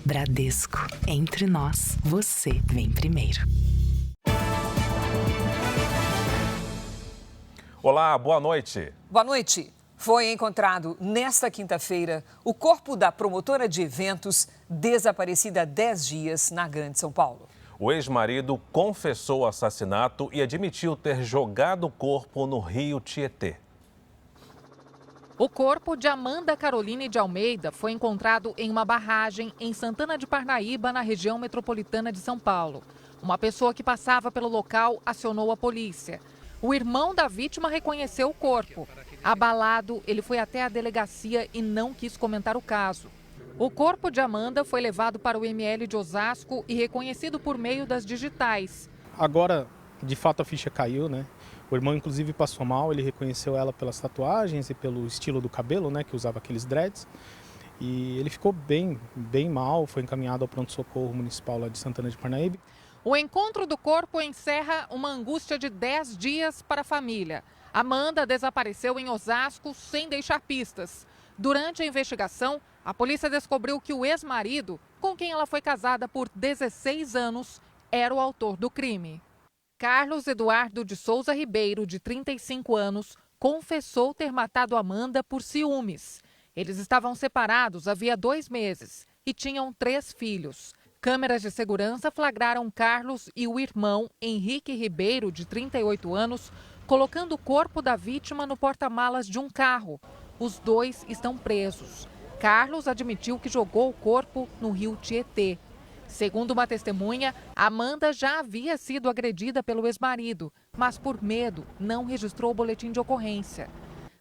Bradesco. Entre nós, você vem primeiro. Olá, boa noite. Boa noite. Foi encontrado nesta quinta-feira o corpo da promotora de eventos desaparecida há 10 dias na Grande São Paulo. O ex-marido confessou o assassinato e admitiu ter jogado o corpo no rio Tietê. O corpo de Amanda Caroline de Almeida foi encontrado em uma barragem em Santana de Parnaíba, na região metropolitana de São Paulo. Uma pessoa que passava pelo local acionou a polícia. O irmão da vítima reconheceu o corpo. Abalado, ele foi até a delegacia e não quis comentar o caso. O corpo de Amanda foi levado para o ML de Osasco e reconhecido por meio das digitais. Agora, de fato, a ficha caiu, né? O irmão, inclusive, passou mal, ele reconheceu ela pelas tatuagens e pelo estilo do cabelo, né? Que usava aqueles dreads. E ele ficou bem mal, foi encaminhado ao pronto-socorro municipal lá de Santana de Parnaíba. O encontro do corpo encerra uma angústia de 10 dias para a família. Amanda desapareceu em Osasco sem deixar pistas. Durante a investigação, a polícia descobriu que o ex-marido, com quem ela foi casada por 16 anos, era o autor do crime. Carlos Eduardo de Souza Ribeiro, de 35 anos, confessou ter matado Amanda por ciúmes. Eles estavam separados havia 2 meses e tinham 3 filhos. Câmeras de segurança flagraram Carlos e o irmão, Henrique Ribeiro, de 38 anos, colocando o corpo da vítima no porta-malas de um carro. Os 2 estão presos. Carlos admitiu que jogou o corpo no rio Tietê. Segundo uma testemunha, Amanda já havia sido agredida pelo ex-marido, mas por medo não registrou o boletim de ocorrência.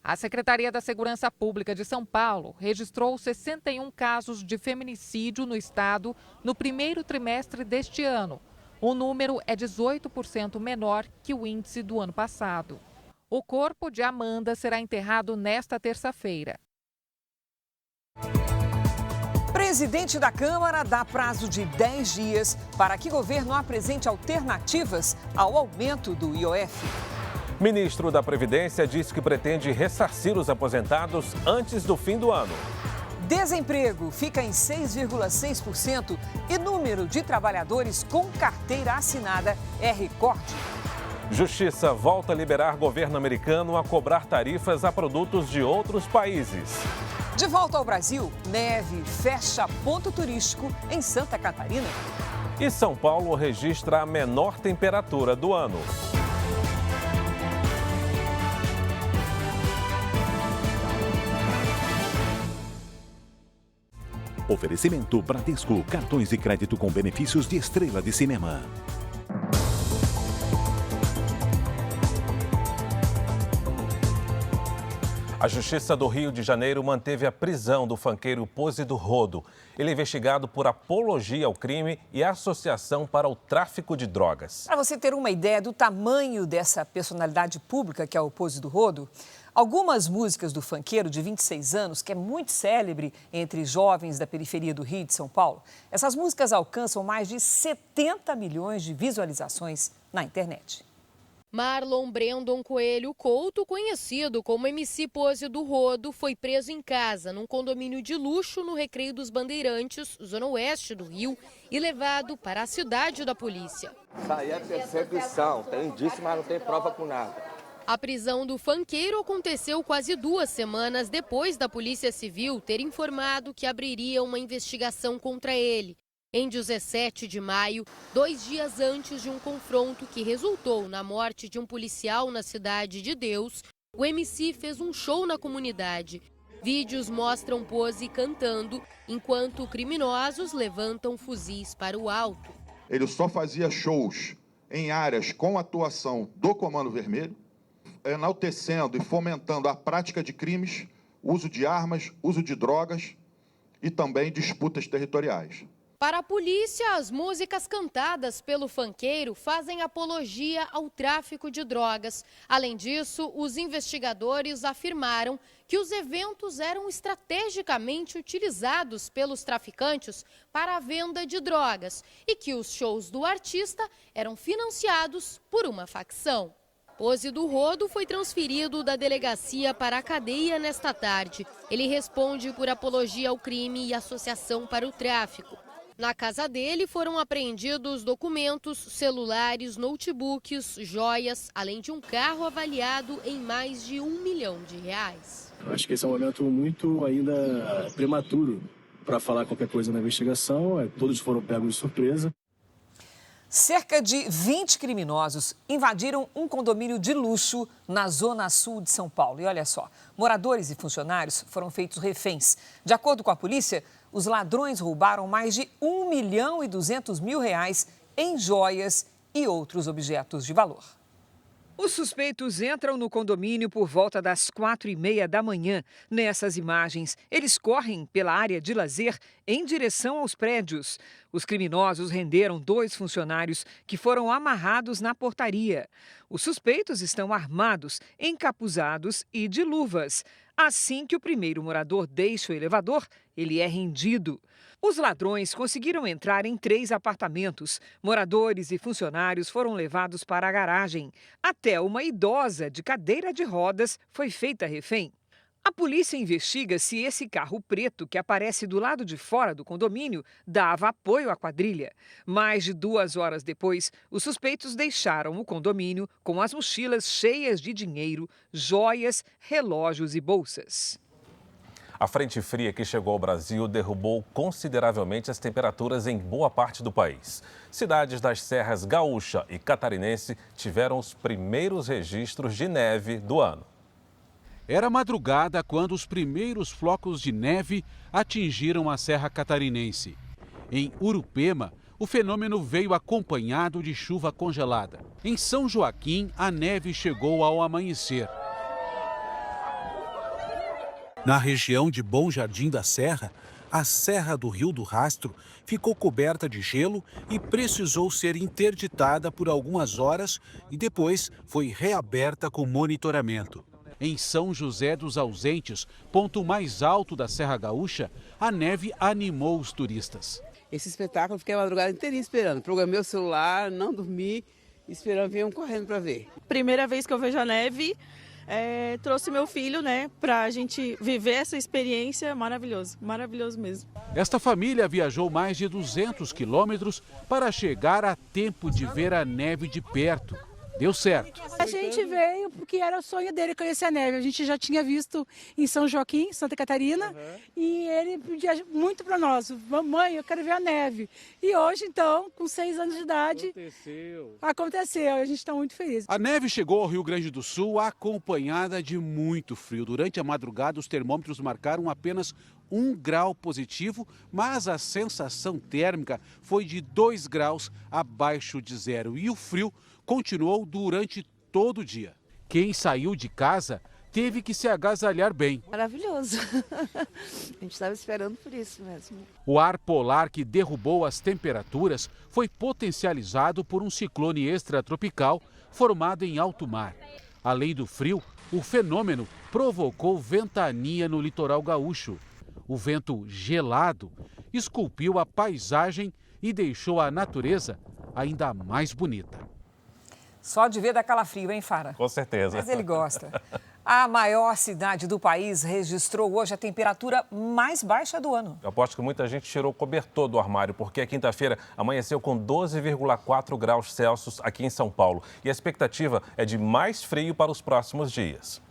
A Secretaria da Segurança Pública de São Paulo registrou 61 casos de feminicídio no estado no primeiro trimestre deste ano. O número é 18% menor que o índice do ano passado. O corpo de Amanda será enterrado nesta terça-feira. Presidente da Câmara dá prazo de 10 dias para que o governo apresente alternativas ao aumento do IOF. Ministro da Previdência disse que pretende ressarcir os aposentados antes do fim do ano. Desemprego fica em 6,6% e número de trabalhadores com carteira assinada é recorde. Justiça volta a liberar governo americano a cobrar tarifas a produtos de outros países. De volta ao Brasil, neve fecha ponto turístico em Santa Catarina. E São Paulo registra a menor temperatura do ano. Oferecimento Bradesco, cartões de crédito com benefícios de estrela de cinema. A Justiça do Rio de Janeiro manteve a prisão do funkeiro Pose do Rodo. Ele é investigado por apologia ao crime e associação para o tráfico de drogas. Para você ter uma ideia do tamanho dessa personalidade pública que é o Pose do Rodo, algumas músicas do funkeiro de 26 anos, que é muito célebre entre jovens da periferia do Rio de São Paulo, essas músicas alcançam mais de 70 milhões de visualizações na internet. Marlon Brandon Coelho Couto, conhecido como MC Pose do Rodo, foi preso em casa, num condomínio de luxo no Recreio dos Bandeirantes, zona oeste do Rio, e levado para a cidade da polícia. Isso aí é perseguição, tem indício, mas não tem prova com nada. A prisão do funkeiro aconteceu quase 2 semanas depois da Polícia Civil ter informado que abriria uma investigação contra ele. Em 17 de maio, 2 dias antes de um confronto que resultou na morte de um policial na Cidade de Deus, o MC fez um show na comunidade. Vídeos mostram Pose cantando, enquanto criminosos levantam fuzis para o alto. Ele só fazia shows em áreas com atuação do Comando Vermelho, enaltecendo e fomentando a prática de crimes, uso de armas, uso de drogas e também disputas territoriais. Para a polícia, as músicas cantadas pelo funkeiro fazem apologia ao tráfico de drogas. Além disso, os investigadores afirmaram que os eventos eram estrategicamente utilizados pelos traficantes para a venda de drogas e que os shows do artista eram financiados por uma facção. Pose do Rodo foi transferido da delegacia para a cadeia nesta tarde. Ele responde por apologia ao crime e associação para o tráfico. Na casa dele foram apreendidos documentos, celulares, notebooks, joias, além de um carro avaliado em mais de R$1 milhão. Acho que esse é um momento muito ainda prematuro para falar qualquer coisa na investigação. Todos foram pegos de surpresa. Cerca de 20 criminosos invadiram um condomínio de luxo na zona sul de São Paulo. E olha só, moradores e funcionários foram feitos reféns. De acordo com a polícia, os ladrões roubaram mais de R$1 milhão e 200 mil em joias e outros objetos de valor. Os suspeitos entram no condomínio por volta das 4h30 da manhã. Nessas imagens, eles correm pela área de lazer em direção aos prédios. Os criminosos renderam 2 funcionários que foram amarrados na portaria. Os suspeitos estão armados, encapuzados e de luvas. Assim que o primeiro morador deixa o elevador, ele é rendido. Os ladrões conseguiram entrar em 3 apartamentos. Moradores e funcionários foram levados para a garagem. Até uma idosa de cadeira de rodas foi feita refém. A polícia investiga se esse carro preto que aparece do lado de fora do condomínio dava apoio à quadrilha. Mais de 2 horas depois, os suspeitos deixaram o condomínio com as mochilas cheias de dinheiro, joias, relógios e bolsas. A frente fria que chegou ao Brasil derrubou consideravelmente as temperaturas em boa parte do país. Cidades das serras Gaúcha e Catarinense tiveram os primeiros registros de neve do ano. Era madrugada quando os primeiros flocos de neve atingiram a Serra Catarinense. Em Urupema, o fenômeno veio acompanhado de chuva congelada. Em São Joaquim, a neve chegou ao amanhecer. Na região de Bom Jardim da Serra, a Serra do Rio do Rastro ficou coberta de gelo e precisou ser interditada por algumas horas e depois foi reaberta com monitoramento. Em São José dos Ausentes, ponto mais alto da Serra Gaúcha, a neve animou os turistas. Esse espetáculo fiquei a madrugada inteirinha esperando. Programei o celular, não dormi, esperando vir correndo para ver. Primeira vez que eu vejo a neve. Trouxe meu filho, para a gente viver essa experiência. Maravilhoso mesmo. Esta família viajou mais de 200 quilômetros para chegar a tempo de ver a neve de perto. Deu certo. A gente veio porque era o sonho dele conhecer a neve. A gente já tinha visto em São Joaquim, Santa Catarina, e ele pedia muito para nós: mamãe, eu quero ver a neve. E hoje, então, com 6 anos de idade, aconteceu. A gente está muito feliz. A neve chegou ao Rio Grande do Sul acompanhada de muito frio. Durante a madrugada, os termômetros marcaram apenas 1 grau positivo, mas a sensação térmica foi de 2 graus abaixo de zero. E o frio continuou durante todo o dia. Quem saiu de casa teve que se agasalhar bem. Maravilhoso. A gente estava esperando por isso mesmo. O ar polar que derrubou as temperaturas foi potencializado por um ciclone extratropical formado em alto mar. Além do frio, o fenômeno provocou ventania no litoral gaúcho. O vento gelado esculpiu a paisagem e deixou a natureza ainda mais bonita. Só de ver dá calafrio, hein, Fara? Com certeza. Mas ele gosta. A maior cidade do país registrou hoje a temperatura mais baixa do ano. Eu aposto que muita gente tirou o cobertor do armário, porque a quinta-feira amanheceu com 12,4 graus Celsius aqui em São Paulo. E a expectativa é de mais frio para os próximos dias.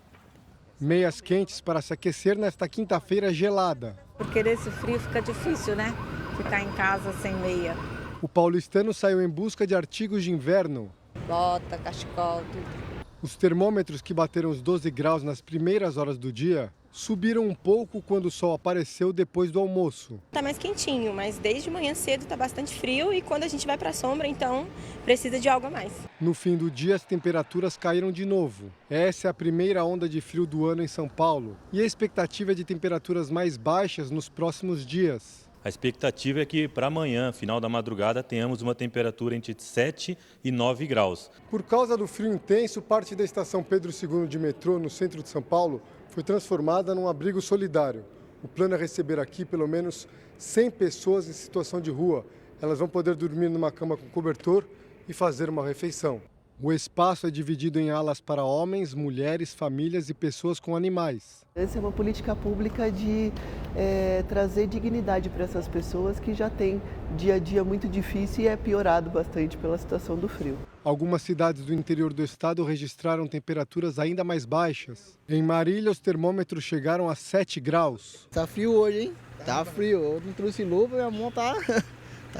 Meias quentes para se aquecer nesta quinta-feira gelada. Porque nesse frio fica difícil, né? Ficar em casa sem meia. O paulistano saiu em busca de artigos de inverno. Bota, cachecol, tudo. Os termômetros que bateram os 12 graus nas primeiras horas do dia subiram um pouco quando o sol apareceu depois do almoço. Tá mais quentinho, mas desde manhã cedo tá bastante frio e quando a gente vai para a sombra, então precisa de algo a mais. No fim do dia, as temperaturas caíram de novo. Essa é a primeira onda de frio do ano em São Paulo e a expectativa é de temperaturas mais baixas nos próximos dias. A expectativa é que para amanhã, final da madrugada, tenhamos uma temperatura entre 7 e 9 graus. Por causa do frio intenso, parte da estação Pedro II de metrô, no centro de São Paulo, foi transformada num abrigo solidário. O plano é receber aqui pelo menos 100 pessoas em situação de rua. Elas vão poder dormir numa cama com cobertor e fazer uma refeição. O espaço é dividido em alas para homens, mulheres, famílias e pessoas com animais. Essa é uma política pública de trazer dignidade para essas pessoas que já têm dia a dia muito difícil e é piorado bastante pela situação do frio. Algumas cidades do interior do estado registraram temperaturas ainda mais baixas. Em Marília, os termômetros chegaram a 7 graus. Tá frio hoje, hein? Tá frio. Eu não trouxe luva, minha mão tá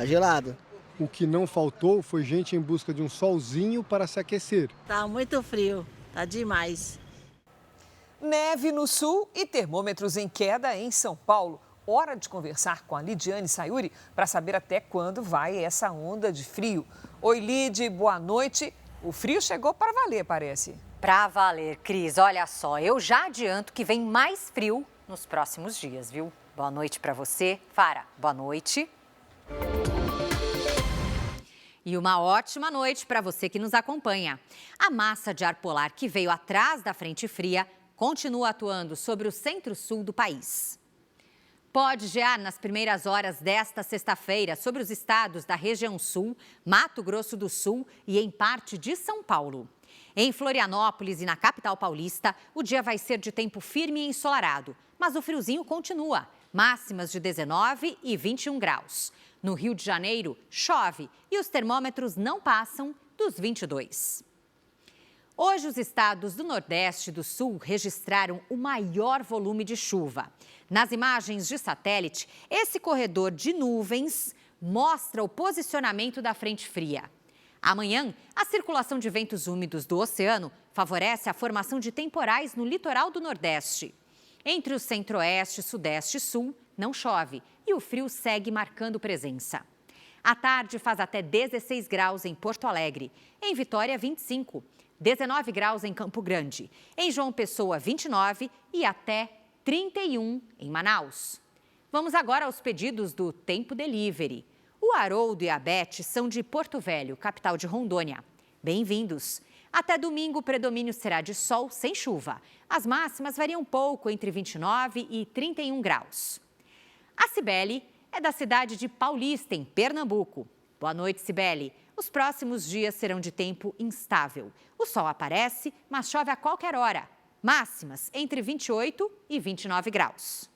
gelada. O que não faltou foi gente em busca de um solzinho para se aquecer. Tá muito frio, tá demais. Neve no sul e termômetros em queda em São Paulo. Hora de conversar com a Lidiane Sayuri para saber até quando vai essa onda de frio. Oi, Lid, boa noite. O frio chegou para valer, parece. Para valer, Cris. Olha só, eu já adianto que vem mais frio nos próximos dias, viu? Boa noite para você. Fara, boa noite. E uma ótima noite para você que nos acompanha. A massa de ar polar que veio atrás da frente fria continua atuando sobre o centro-sul do país. Pode gear nas primeiras horas desta sexta-feira sobre os estados da região sul, Mato Grosso do Sul e em parte de São Paulo. Em Florianópolis e na capital paulista, o dia vai ser de tempo firme e ensolarado, mas o friozinho continua, máximas de 19 e 21 graus. No Rio de Janeiro, chove e os termômetros não passam dos 22. Hoje, os estados do Nordeste e do Sul registraram o maior volume de chuva. Nas imagens de satélite, esse corredor de nuvens mostra o posicionamento da frente fria. Amanhã, a circulação de ventos úmidos do oceano favorece a formação de temporais no litoral do Nordeste. Entre o centro-oeste, sudeste e sul, não chove e o frio segue marcando presença. À tarde faz até 16 graus em Porto Alegre, em Vitória 25, 19 graus em Campo Grande, em João Pessoa 29 e até 31 em Manaus. Vamos agora aos pedidos do Tempo Delivery. O Haroldo e a Beth são de Porto Velho, capital de Rondônia. Bem-vindos! Até domingo, o predomínio será de sol sem chuva. As máximas variam pouco, entre 29 e 31 graus. A Cibele é da cidade de Paulista, em Pernambuco. Boa noite, Cibele. Os próximos dias serão de tempo instável. O sol aparece, mas chove a qualquer hora. Máximas entre 28 e 29 graus.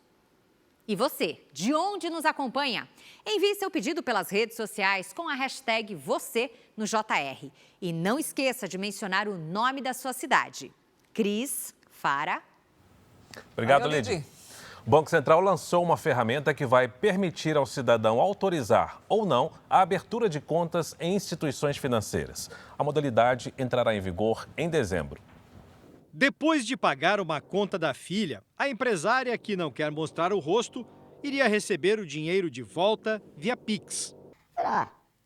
E você, de onde nos acompanha? Envie seu pedido pelas redes sociais com a hashtag você no JR. E não esqueça de mencionar o nome da sua cidade. Cris, Fara. Obrigado, Lidy. O Banco Central lançou uma ferramenta que vai permitir ao cidadão autorizar ou não a abertura de contas em instituições financeiras. A modalidade entrará em vigor em dezembro. Depois de pagar uma conta da filha, a empresária que não quer mostrar o rosto iria receber o dinheiro de volta via Pix.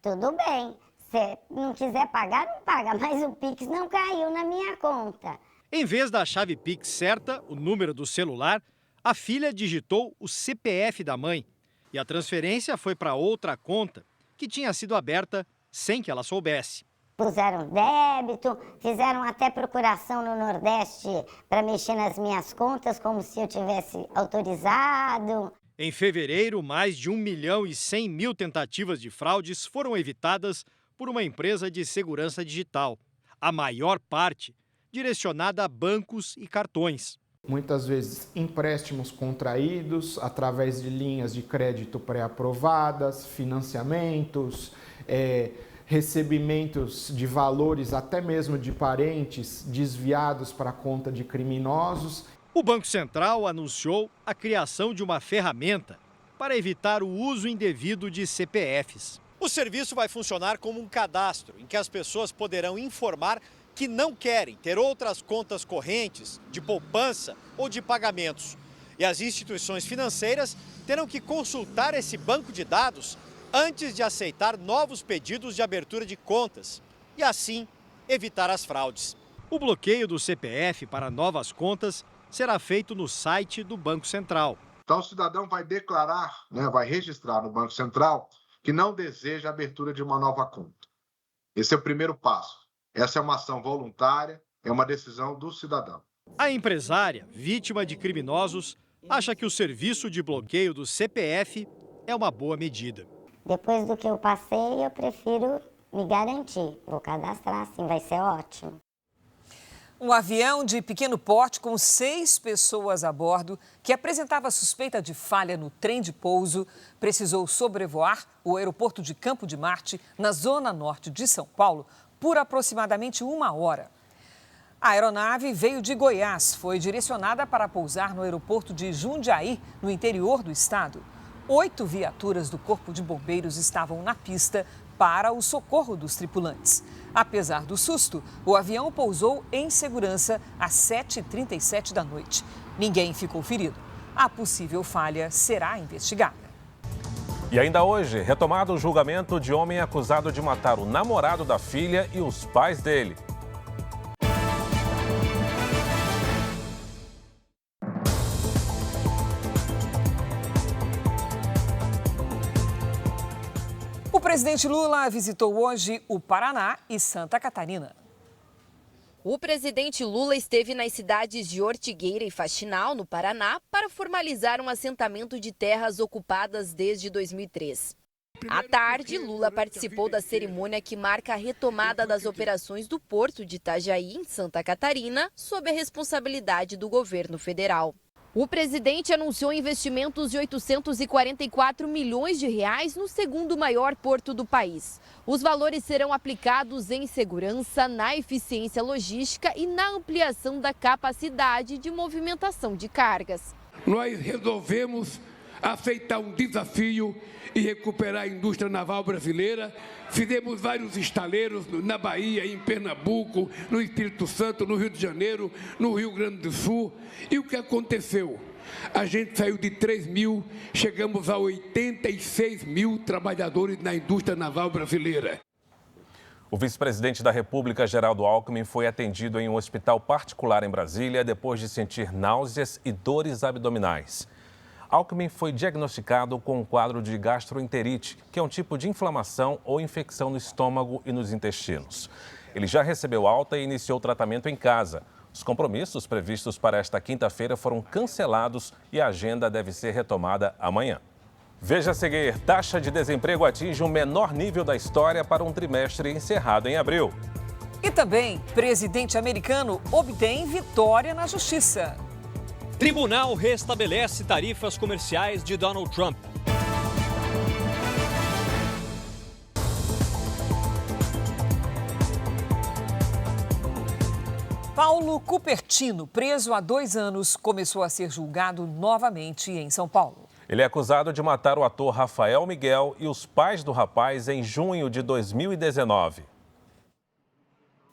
Tudo bem. Se não quiser pagar, não paga, mas o Pix não caiu na minha conta. Em vez da chave Pix certa, o número do celular, a filha digitou o CPF da mãe e a transferência foi para outra conta que tinha sido aberta sem que ela soubesse. Puseram débito, fizeram até procuração no Nordeste para mexer nas minhas contas como se eu tivesse autorizado. Em fevereiro, mais de 1.100.000 tentativas de fraudes foram evitadas por uma empresa de segurança digital. A maior parte direcionada a bancos e cartões. Muitas vezes empréstimos contraídos através de linhas de crédito pré-aprovadas, financiamentos, recebimentos de valores até mesmo de parentes desviados para a conta de criminosos. O Banco Central anunciou a criação de uma ferramenta para evitar o uso indevido de CPFs. O serviço vai funcionar como um cadastro em que as pessoas poderão informar que não querem ter outras contas correntes, de poupança ou de pagamentos. E as instituições financeiras terão que consultar esse banco de dados antes de aceitar novos pedidos de abertura de contas e, assim, evitar as fraudes. O bloqueio do CPF para novas contas será feito no site do Banco Central. Então, o cidadão vai declarar, vai registrar no Banco Central que não deseja a abertura de uma nova conta. Esse é o primeiro passo. Essa é uma ação voluntária, é uma decisão do cidadão. A empresária, vítima de criminosos, acha que o serviço de bloqueio do CPF é uma boa medida. Depois do que eu passei, eu prefiro me garantir. Vou cadastrar, sim, vai ser ótimo. Um avião de pequeno porte com 6 pessoas a bordo, que apresentava suspeita de falha no trem de pouso, precisou sobrevoar o aeroporto de Campo de Marte, na zona norte de São Paulo, por aproximadamente 1 hora. A aeronave veio de Goiás, foi direcionada para pousar no aeroporto de Jundiaí, no interior do estado. 8 viaturas do Corpo de Bombeiros estavam na pista para o socorro dos tripulantes. Apesar do susto, o avião pousou em segurança às 7h37 da noite. Ninguém ficou ferido. A possível falha será investigada. E ainda hoje, retomado o julgamento de homem acusado de matar o namorado da filha e os pais dele. O presidente Lula visitou hoje o Paraná e Santa Catarina. O presidente Lula esteve nas cidades de Ortigueira e Faxinal, no Paraná, para formalizar um assentamento de terras ocupadas desde 2003. À tarde, Lula participou da cerimônia que marca a retomada das operações do Porto de Itajaí, em Santa Catarina, sob a responsabilidade do governo federal. O presidente anunciou investimentos de 844 milhões de reais no segundo maior porto do país. Os valores serão aplicados em segurança, na eficiência logística e na ampliação da capacidade de movimentação de cargas. Nós resolvemos aceitar um desafio e recuperar a indústria naval brasileira. Fizemos vários estaleiros na Bahia, em Pernambuco, no Espírito Santo, no Rio de Janeiro, no Rio Grande do Sul. E o que aconteceu? A gente saiu de 3 mil, chegamos a 86 mil trabalhadores na indústria naval brasileira. O vice-presidente da República, Geraldo Alckmin, foi atendido em um hospital particular em Brasília depois de sentir náuseas e dores abdominais. Alckmin foi diagnosticado com um quadro de gastroenterite, que é um tipo de inflamação ou infecção no estômago e nos intestinos. Ele já recebeu alta e iniciou o tratamento em casa. Os compromissos previstos para esta quinta-feira foram cancelados e a agenda deve ser retomada amanhã. Veja a seguir: taxa de desemprego atinge o menor nível da história para um trimestre encerrado em abril. E também, presidente americano obtém vitória na justiça. Tribunal restabelece tarifas comerciais de Donald Trump. Paulo Cupertino, preso há 2 anos, começou a ser julgado novamente em São Paulo. Ele é acusado de matar o ator Rafael Miguel e os pais do rapaz em junho de 2019.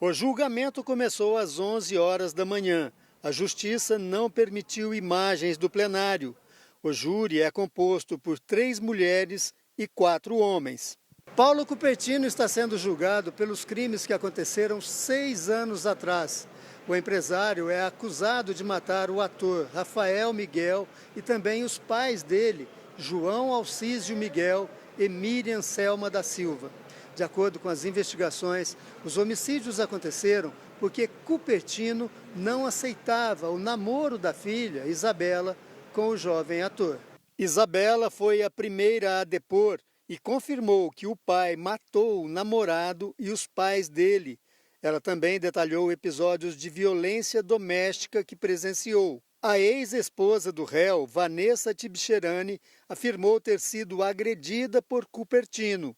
O julgamento começou às 11 horas da manhã. A Justiça não permitiu imagens do plenário. O júri é composto por 3 mulheres e 4 homens. Paulo Cupertino está sendo julgado pelos crimes que aconteceram 6 anos atrás. O empresário é acusado de matar o ator Rafael Miguel e também os pais dele, João Alcísio Miguel e Miriam Selma da Silva. De acordo com as investigações, os homicídios aconteceram porque Cupertino não aceitava o namoro da filha, Isabela, com o jovem ator. Isabela foi a primeira a depor e confirmou que o pai matou o namorado e os pais dele. Ela também detalhou episódios de violência doméstica que presenciou. A ex-esposa do réu, Vanessa Tibcherani, afirmou ter sido agredida por Cupertino.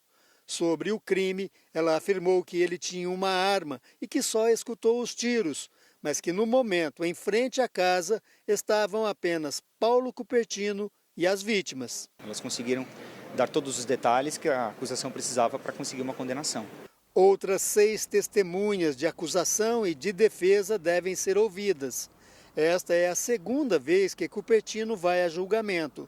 Sobre o crime, ela afirmou que ele tinha uma arma e que só escutou os tiros, mas que no momento, em frente à casa, estavam apenas Paulo Cupertino e as vítimas. Elas conseguiram dar todos os detalhes que a acusação precisava para conseguir uma condenação. Outras 6 testemunhas de acusação e de defesa devem ser ouvidas. Esta é a segunda vez que Cupertino vai a julgamento.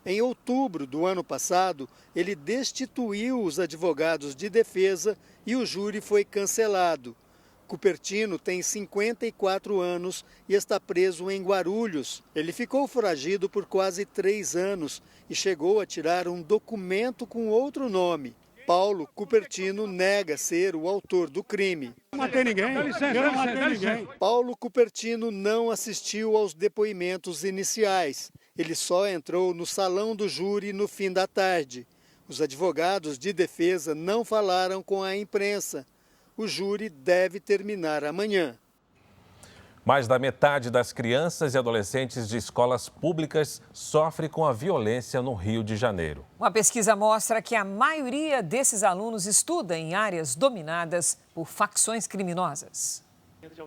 Em outubro do ano passado, ele destituiu os advogados de defesa e o júri foi cancelado. Cupertino tem 54 anos e está preso em Guarulhos. Ele ficou foragido por quase 3 anos e chegou a tirar um documento com outro nome. Paulo Cupertino nega ser o autor do crime. Não matei ninguém. Dá licença. Paulo Cupertino não assistiu aos depoimentos iniciais. Ele só entrou no salão do júri no fim da tarde. Os advogados de defesa não falaram com a imprensa. O júri deve terminar amanhã. Mais da metade das crianças e adolescentes de escolas públicas sofre com a violência no Rio de Janeiro. Uma pesquisa mostra que a maioria desses alunos estuda em áreas dominadas por facções criminosas.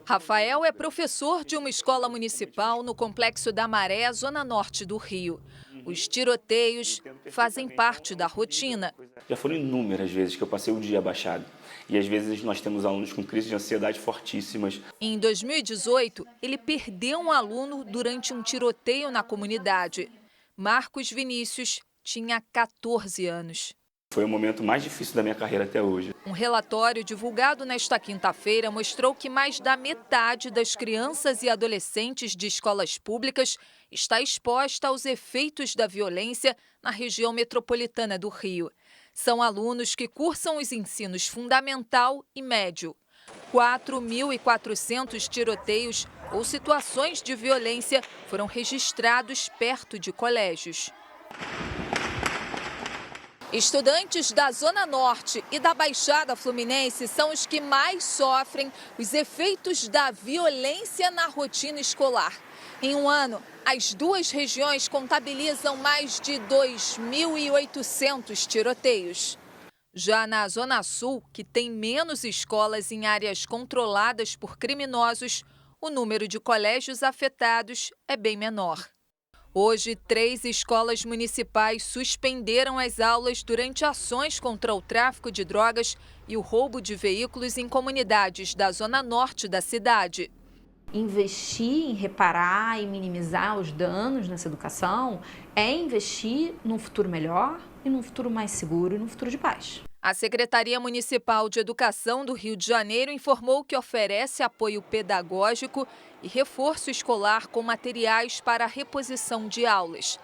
Rafael é professor de uma escola municipal no Complexo da Maré, zona norte do Rio. Os tiroteios fazem parte da rotina. Já foram inúmeras vezes que eu passei o dia abaixado. E às vezes nós temos alunos com crises de ansiedade fortíssimas. Em 2018, ele perdeu um aluno durante um tiroteio na comunidade. Marcos Vinícius tinha 14 anos. Foi o momento mais difícil da minha carreira até hoje. Um relatório divulgado nesta quinta-feira mostrou que mais da metade das crianças e adolescentes de escolas públicas está exposta aos efeitos da violência na região metropolitana do Rio. São alunos que cursam os ensinos fundamental e médio. 4.400 tiroteios ou situações de violência foram registrados perto de colégios. Estudantes da Zona Norte e da Baixada Fluminense são os que mais sofrem os efeitos da violência na rotina escolar. Em um ano, as duas regiões contabilizam mais de 2.800 tiroteios. Já na Zona Sul, que tem menos escolas em áreas controladas por criminosos, o número de colégios afetados é bem menor. Hoje, 3 escolas municipais suspenderam as aulas durante ações contra o tráfico de drogas e o roubo de veículos em comunidades da zona norte da cidade. Investir em reparar e minimizar os danos nessa educação é investir num futuro melhor e num futuro mais seguro e num futuro de paz. A Secretaria Municipal de Educação do Rio de Janeiro informou que oferece apoio pedagógico e reforço escolar com materiais para a reposição de aulas.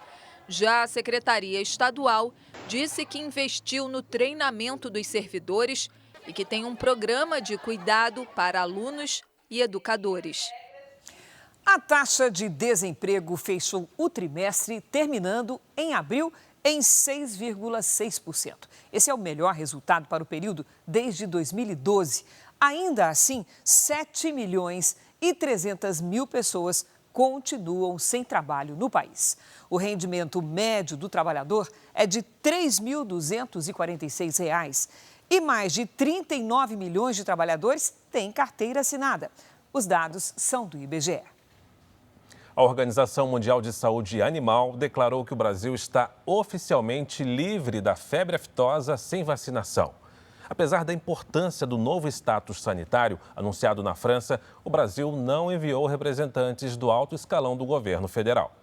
Já a Secretaria Estadual disse que investiu no treinamento dos servidores e que tem um programa de cuidado para alunos e educadores. A taxa de desemprego fechou o trimestre terminando em abril em 6,6%. Esse é o melhor resultado para o período desde 2012. Ainda assim, 7.300.000 pessoas continuam sem trabalho no país. O rendimento médio do trabalhador é de R$ 3.246 e mais de 39 milhões de trabalhadores têm carteira assinada. Os dados são do IBGE. A Organização Mundial de Saúde Animal declarou que o Brasil está oficialmente livre da febre aftosa sem vacinação. Apesar da importância do novo status sanitário anunciado na França, o Brasil não enviou representantes do alto escalão do governo federal.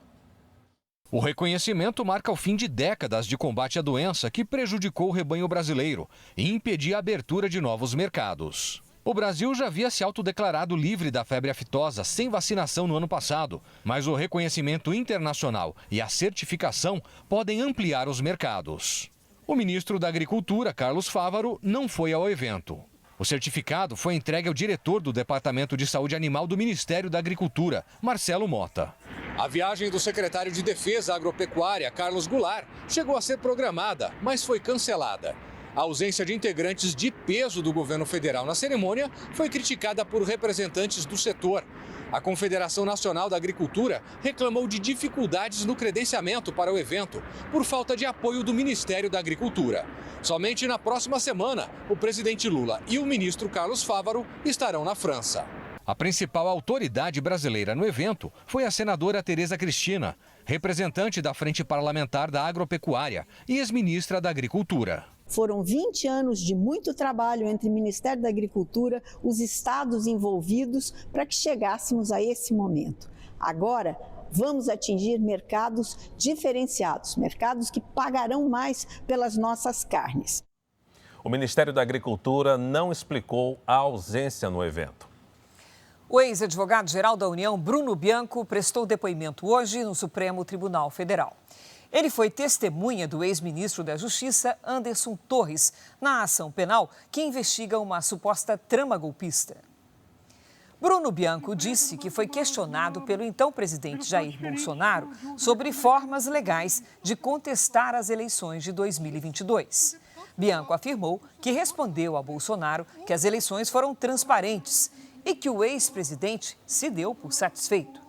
O reconhecimento marca o fim de décadas de combate à doença que prejudicou o rebanho brasileiro e impedia a abertura de novos mercados. O Brasil já havia se autodeclarado livre da febre aftosa sem vacinação no ano passado, mas o reconhecimento internacional e a certificação podem ampliar os mercados. O ministro da Agricultura, Carlos Fávaro, não foi ao evento. O certificado foi entregue ao diretor do Departamento de Saúde Animal do Ministério da Agricultura, Marcelo Mota. A viagem do secretário de Defesa Agropecuária, Carlos Goulart, chegou a ser programada, mas foi cancelada. A ausência de integrantes de peso do governo federal na cerimônia foi criticada por representantes do setor. A Confederação Nacional da Agricultura reclamou de dificuldades no credenciamento para o evento, por falta de apoio do Ministério da Agricultura. Somente na próxima semana, o presidente Lula e o ministro Carlos Fávaro estarão na França. A principal autoridade brasileira no evento foi a senadora Tereza Cristina, representante da Frente Parlamentar da Agropecuária e ex-ministra da Agricultura. Foram 20 anos de muito trabalho entre o Ministério da Agricultura, os estados envolvidos, para que chegássemos a esse momento. Agora, vamos atingir mercados diferenciados, mercados que pagarão mais pelas nossas carnes. O Ministério da Agricultura não explicou a ausência no evento. O ex-advogado-geral da União, Bruno Bianco, prestou depoimento hoje no Supremo Tribunal Federal. Ele foi testemunha do ex-ministro da Justiça, Anderson Torres, na ação penal que investiga uma suposta trama golpista. Bruno Bianco disse que foi questionado pelo então presidente Jair Bolsonaro sobre formas legais de contestar as eleições de 2022. Bianco afirmou que respondeu a Bolsonaro que as eleições foram transparentes e que o ex-presidente se deu por satisfeito.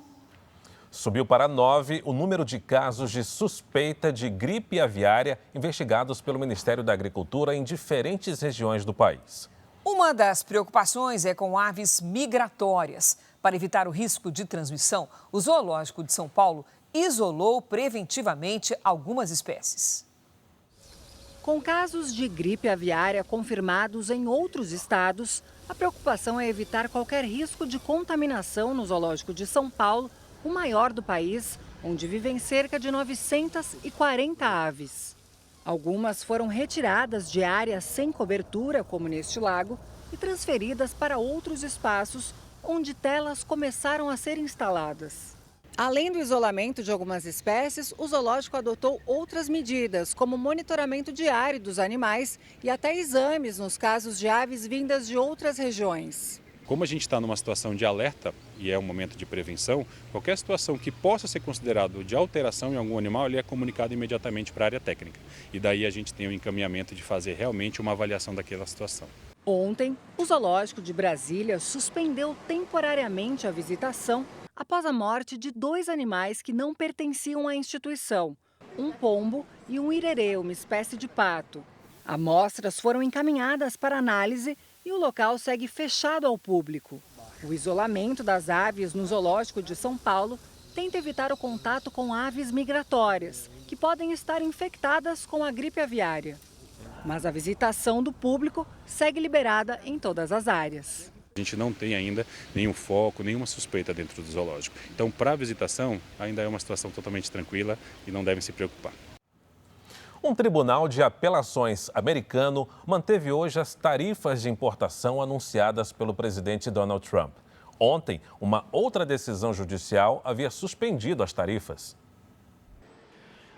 Subiu para 9 o número de casos de suspeita de gripe aviária investigados pelo Ministério da Agricultura em diferentes regiões do país. Uma das preocupações é com aves migratórias. Para evitar o risco de transmissão, o Zoológico de São Paulo isolou preventivamente algumas espécies. Com casos de gripe aviária confirmados em outros estados, a preocupação é evitar qualquer risco de contaminação no Zoológico de São Paulo, o maior do país, onde vivem cerca de 940 aves. Algumas foram retiradas de áreas sem cobertura, como neste lago, e transferidas para outros espaços onde telas começaram a ser instaladas. Além do isolamento de algumas espécies, o zoológico adotou outras medidas, como monitoramento diário dos animais e até exames nos casos de aves vindas de outras regiões. Como a gente está numa situação de alerta e é um momento de prevenção, qualquer situação que possa ser considerada de alteração em algum animal, ele é comunicado imediatamente para a área técnica. E daí a gente tem o encaminhamento de fazer realmente uma avaliação daquela situação. Ontem, o Zoológico de Brasília suspendeu temporariamente a visitação após a morte de 2 animais que não pertenciam à instituição, um pombo e um irerê, uma espécie de pato. Amostras foram encaminhadas para análise e o local segue fechado ao público. O isolamento das aves no Zoológico de São Paulo tenta evitar o contato com aves migratórias, que podem estar infectadas com a gripe aviária. Mas a visitação do público segue liberada em todas as áreas. A gente não tem ainda nenhum foco, nenhuma suspeita dentro do zoológico. Então, para a visitação, ainda é uma situação totalmente tranquila e não devem se preocupar. Um tribunal de apelações americano manteve hoje as tarifas de importação anunciadas pelo presidente Donald Trump. Ontem, uma outra decisão judicial havia suspendido as tarifas.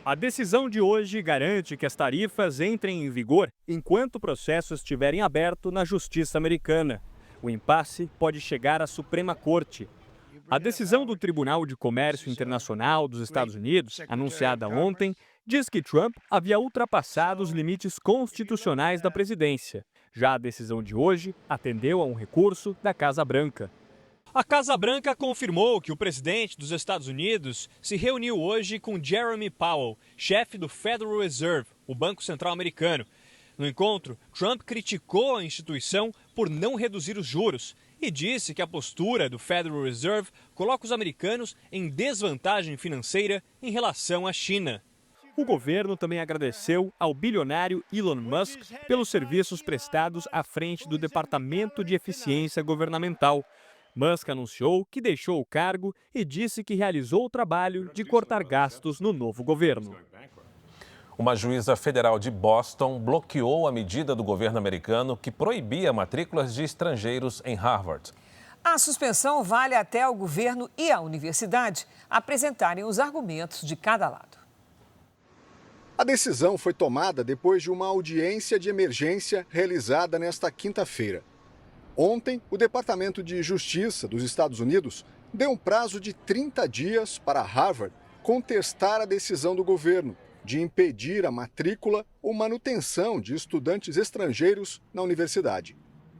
A decisão de hoje garante que as tarifas entrem em vigor enquanto o processo estiver em aberto na Justiça americana. O impasse pode chegar à Suprema Corte. A decisão do Tribunal de Comércio Internacional dos Estados Unidos, anunciada ontem, diz que Trump havia ultrapassado os limites constitucionais da presidência. Já a decisão de hoje atendeu a um recurso da Casa Branca. A Casa Branca confirmou que o presidente dos Estados Unidos se reuniu hoje com Jeremy Powell, chefe do Federal Reserve, o Banco Central americano. No encontro, Trump criticou a instituição por não reduzir os juros e disse que a postura do Federal Reserve coloca os americanos em desvantagem financeira em relação à China. O governo também agradeceu ao bilionário Elon Musk pelos serviços prestados à frente do Departamento de Eficiência Governamental. Musk anunciou que deixou o cargo e disse que realizou o trabalho de cortar gastos no novo governo. Uma juíza federal de Boston bloqueou a medida do governo americano que proibia matrículas de estrangeiros em Harvard. A suspensão vale até o governo e a universidade apresentarem os argumentos de cada lado. A decisão foi tomada depois de uma audiência de emergência realizada nesta quinta-feira. Ontem, o Departamento de Justiça dos Estados Unidos deu um prazo de 30 dias para Harvard contestar a decisão do governo de impedir a matrícula ou manutenção de estudantes estrangeiros na universidade.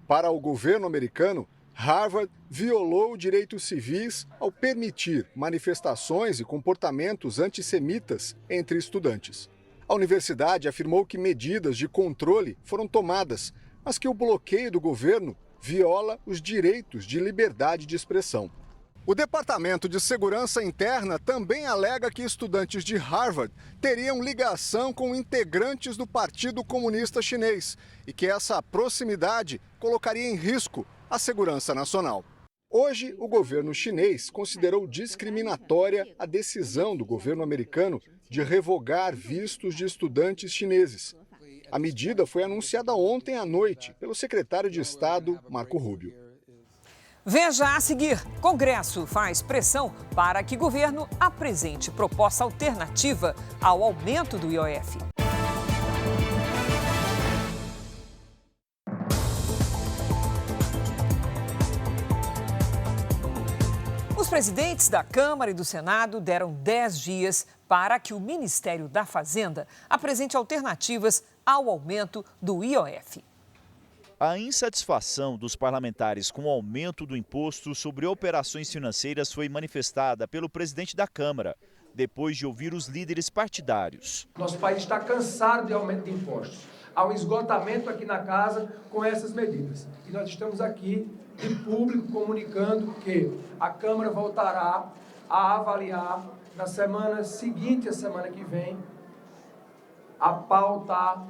Para o governo americano, Harvard violou direitos civis ao permitir manifestações e comportamentos antissemitas entre estudantes. A universidade afirmou que medidas de controle foram tomadas, mas que o bloqueio do governo viola os direitos de liberdade de expressão. O Departamento de Segurança Interna também alega que estudantes de Harvard teriam ligação com integrantes do Partido Comunista Chinês e que essa proximidade colocaria em risco a segurança nacional. Hoje, o governo chinês considerou discriminatória a decisão do governo americano de revogar vistos de estudantes chineses. A medida foi anunciada ontem à noite pelo secretário de Estado, Marco Rubio. Veja a seguir: Congresso faz pressão para que governo apresente proposta alternativa ao aumento do IOF. presidentes da Câmara e do Senado deram 10 dias para que o Ministério da Fazenda apresente alternativas ao aumento do IOF. A insatisfação dos parlamentares com o aumento do imposto sobre operações financeiras foi manifestada pelo presidente da Câmara, depois de ouvir os líderes partidários. Nosso país está cansado de aumento de impostos. Há um esgotamento aqui na casa com essas medidas. E nós estamos aqui, em público, comunicando que a Câmara voltará a avaliar na semana seguinte, a semana que vem, a pautar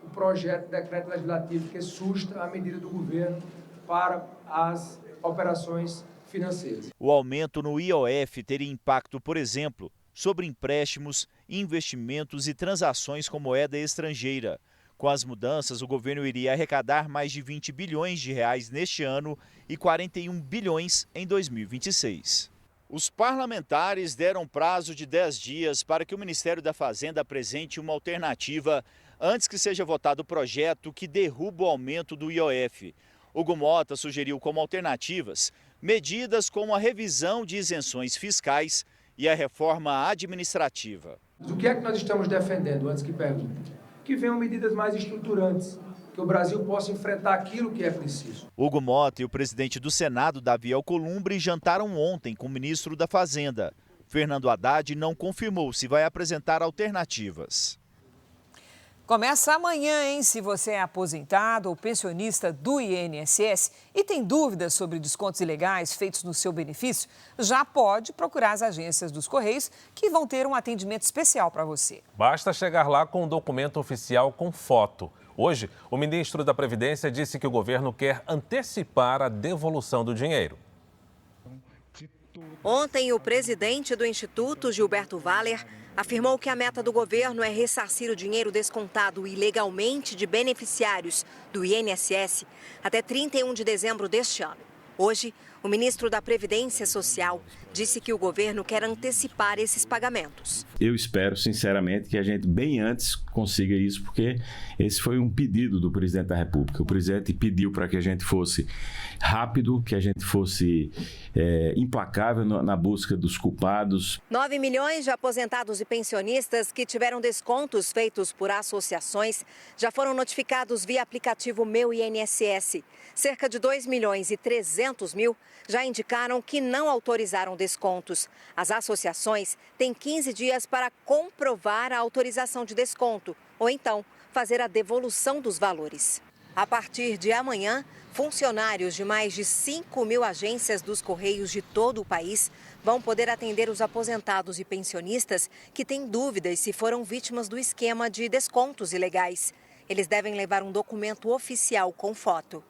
o projeto de decreto legislativo que susta a medida do governo para as operações financeiras. O aumento no IOF teria impacto, por exemplo, sobre empréstimos, investimentos e transações com moeda estrangeira. Com as mudanças, o governo iria arrecadar mais de 20 bilhões de reais neste ano e 41 bilhões em 2026. Os parlamentares deram prazo de 10 dias para que o Ministério da Fazenda apresente uma alternativa antes que seja votado o projeto que derruba o aumento do IOF. Hugo Mota sugeriu como alternativas medidas como a revisão de isenções fiscais e a reforma administrativa. O que é que nós estamos defendendo, antes que perguntem? Que venham medidas mais estruturantes, que o Brasil possa enfrentar aquilo que é preciso. Hugo Mota e o presidente do Senado, Davi Alcolumbre, jantaram ontem com o ministro da Fazenda. Fernando Haddad não confirmou se vai apresentar alternativas. Começa amanhã, hein? Se você é aposentado ou pensionista do INSS e tem dúvidas sobre descontos ilegais feitos no seu benefício, já pode procurar as agências dos Correios, que vão ter um atendimento especial para você. Basta chegar lá com um documento oficial com foto. Hoje, o ministro da Previdência disse que o governo quer antecipar a devolução do dinheiro. Ontem, o presidente do Instituto, Gilberto Valler, afirmou que a meta do governo é ressarcir o dinheiro descontado ilegalmente de beneficiários do INSS até 31 de dezembro deste ano. Hoje, o ministro da Previdência Social disse que o governo quer antecipar esses pagamentos. Eu espero, sinceramente, que a gente bem antes consiga isso, porque esse foi um pedido do presidente da República. O presidente pediu para que a gente fosse rápido, que a gente fosse implacável na busca dos culpados. 9 milhões de aposentados e pensionistas que tiveram descontos feitos por associações já foram notificados via aplicativo Meu INSS. Cerca de 2 milhões e 300 mil já indicaram que não autorizaram descontos. As associações têm 15 dias para comprovar a autorização de desconto ou então fazer a devolução dos valores. A partir de amanhã, funcionários de mais de 5 mil agências dos Correios de todo o país vão poder atender os aposentados e pensionistas que têm dúvidas se foram vítimas do esquema de descontos ilegais. Eles devem levar um documento oficial com foto.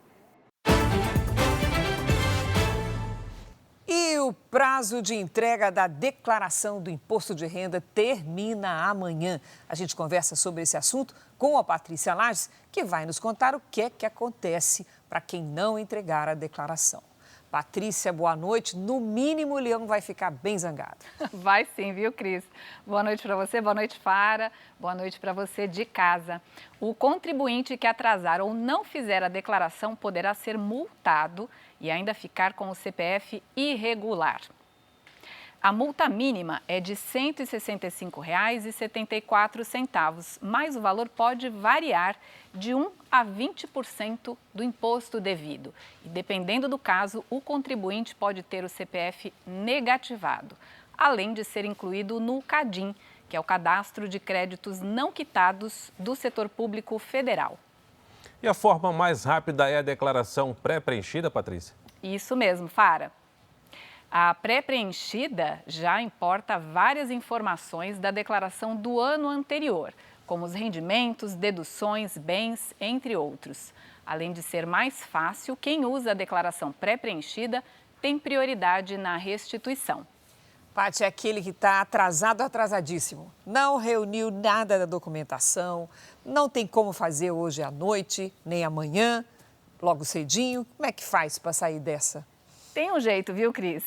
E o prazo de entrega da declaração do imposto de renda termina amanhã. A gente conversa sobre esse assunto com a Patrícia Lages, que vai nos contar o que é que acontece para quem não entregar a declaração. Patrícia, boa noite. No mínimo, o Leão vai ficar bem zangado. Vai sim, viu, Cris? Boa noite para você, boa noite, Fara. Boa noite para você de casa. O contribuinte que atrasar ou não fizer a declaração poderá ser multado e ainda ficar com o CPF irregular. A multa mínima é de R$ 165,74, mas o valor pode variar de 1% a 20% do imposto devido. E dependendo do caso, o contribuinte pode ter o CPF negativado, além de ser incluído no CADIM, que é o Cadastro de Créditos Não Quitados do Setor Público Federal. E a forma mais rápida é a declaração pré-preenchida, Patrícia? Isso mesmo, Fara. A pré-preenchida já importa várias informações da declaração do ano anterior, como os rendimentos, deduções, bens, entre outros. Além de ser mais fácil, quem usa a declaração pré-preenchida tem prioridade na restituição. Paty, é aquele que está atrasadíssimo. Não reuniu nada da documentação, não tem como fazer hoje à noite, nem amanhã, logo cedinho. Como é que faz para sair dessa? Tem um jeito, viu, Cris?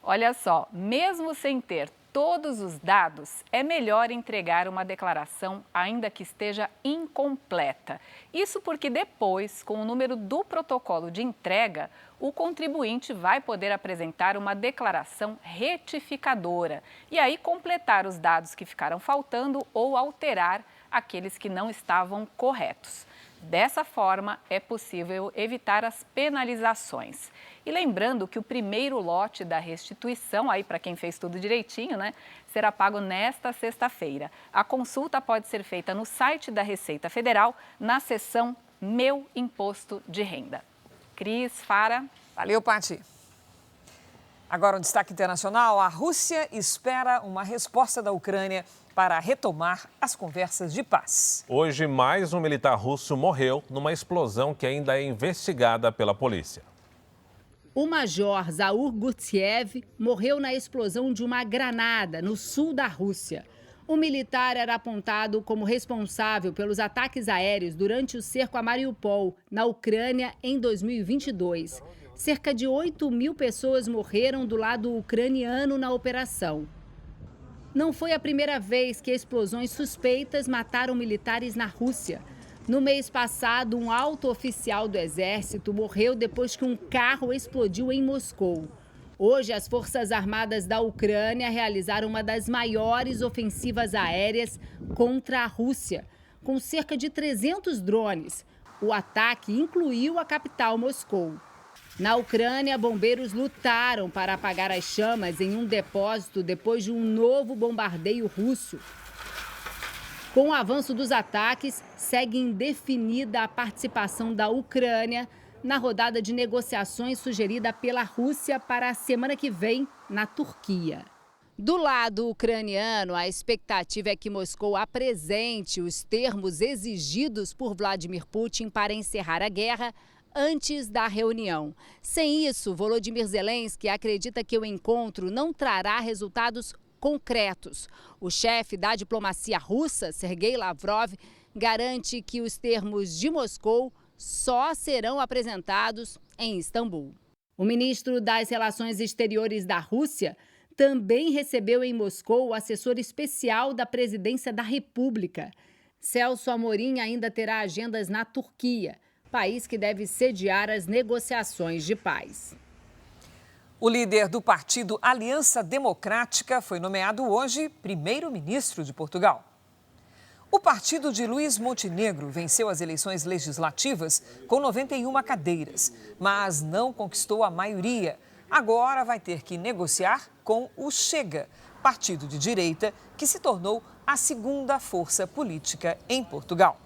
Olha só, mesmo sem ter todos os dados, é melhor entregar uma declaração ainda que esteja incompleta. Isso porque depois, com o número do protocolo de entrega, o contribuinte vai poder apresentar uma declaração retificadora e aí completar os dados que ficaram faltando ou alterar aqueles que não estavam corretos. Dessa forma, é possível evitar as penalizações. E lembrando que o primeiro lote da restituição, aí para quem fez tudo direitinho, né, será pago nesta sexta-feira. A consulta pode ser feita no site da Receita Federal, na seção Meu Imposto de Renda. Cris, Fara. Valeu, Pati. Agora um destaque internacional. A Rússia espera uma resposta da Ucrânia para retomar as conversas de paz. Hoje, mais um militar russo morreu numa explosão que ainda é investigada pela polícia. O major Zaur Gurtsev morreu na explosão de uma granada no sul da Rússia. O militar era apontado como responsável pelos ataques aéreos durante o cerco a Mariupol, na Ucrânia, em 2022. Cerca de 8.000 pessoas morreram do lado ucraniano na operação. Não foi a primeira vez que explosões suspeitas mataram militares na Rússia. No mês passado, um alto oficial do exército morreu depois que um carro explodiu em Moscou. Hoje, as Forças Armadas da Ucrânia realizaram uma das maiores ofensivas aéreas contra a Rússia, com cerca de 300 drones. O ataque incluiu a capital, Moscou. Na Ucrânia, bombeiros lutaram para apagar as chamas em um depósito depois de um novo bombardeio russo. Com o avanço dos ataques, segue indefinida a participação da Ucrânia na rodada de negociações sugerida pela Rússia para a semana que vem na Turquia. Do lado ucraniano, a expectativa é que Moscou apresente os termos exigidos por Vladimir Putin para encerrar a guerra antes da reunião. Sem isso, Volodymyr Zelensky acredita que o encontro não trará resultados concretos. O chefe da diplomacia russa, Sergei Lavrov, garante que os termos de Moscou só serão apresentados em Istambul. O ministro das Relações Exteriores da Rússia também recebeu em Moscou o assessor especial da Presidência da República. Celso Amorim ainda terá agendas na Turquia, país que deve sediar as negociações de paz. O líder do partido Aliança Democrática foi nomeado hoje primeiro-ministro de Portugal. O partido de Luís Montenegro venceu as eleições legislativas com 91 cadeiras, mas não conquistou a maioria. Agora vai ter que negociar com o Chega, partido de direita que se tornou a segunda força política em Portugal.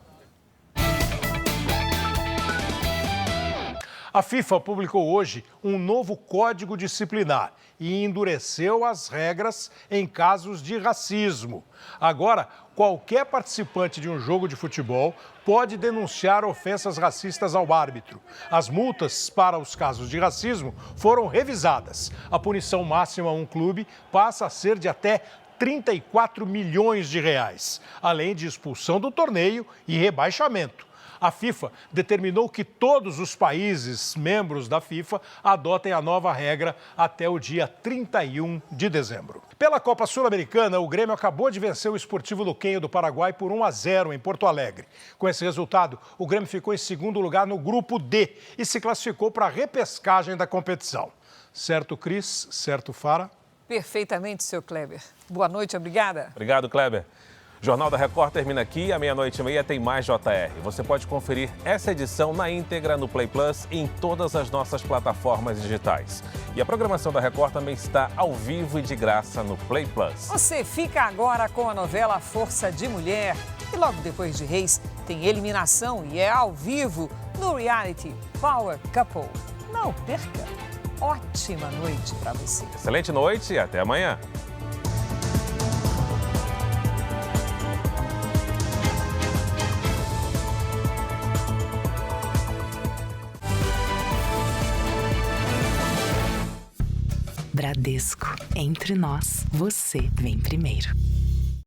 A FIFA publicou hoje um novo código disciplinar e endureceu as regras em casos de racismo. Agora, qualquer participante de um jogo de futebol pode denunciar ofensas racistas ao árbitro. As multas para os casos de racismo foram revisadas. A punição máxima a um clube passa a ser de até 34 milhões de reais, além de expulsão do torneio e rebaixamento. A FIFA determinou que todos os países membros da FIFA adotem a nova regra até o dia 31 de dezembro. Pela Copa Sul-Americana, o Grêmio acabou de vencer o Sportivo Luquenho do Paraguai por 1-0 em Porto Alegre. Com esse resultado, o Grêmio ficou em segundo lugar no grupo D e se classificou para a repescagem da competição. Certo, Cris? Certo, Fara? Perfeitamente, seu Kleber. Boa noite, obrigada. Obrigado, Kleber. O Jornal da Record termina aqui, à 00:30 tem mais JR. Você pode conferir essa edição na íntegra no Play Plus e em todas as nossas plataformas digitais. E a programação da Record também está ao vivo e de graça no Play Plus. Você fica agora com a novela Força de Mulher. E logo depois de Reis, tem eliminação e é ao vivo no reality Power Couple. Não perca. Ótima noite para você. Excelente noite e até amanhã. Bradesco, entre nós, você vem primeiro.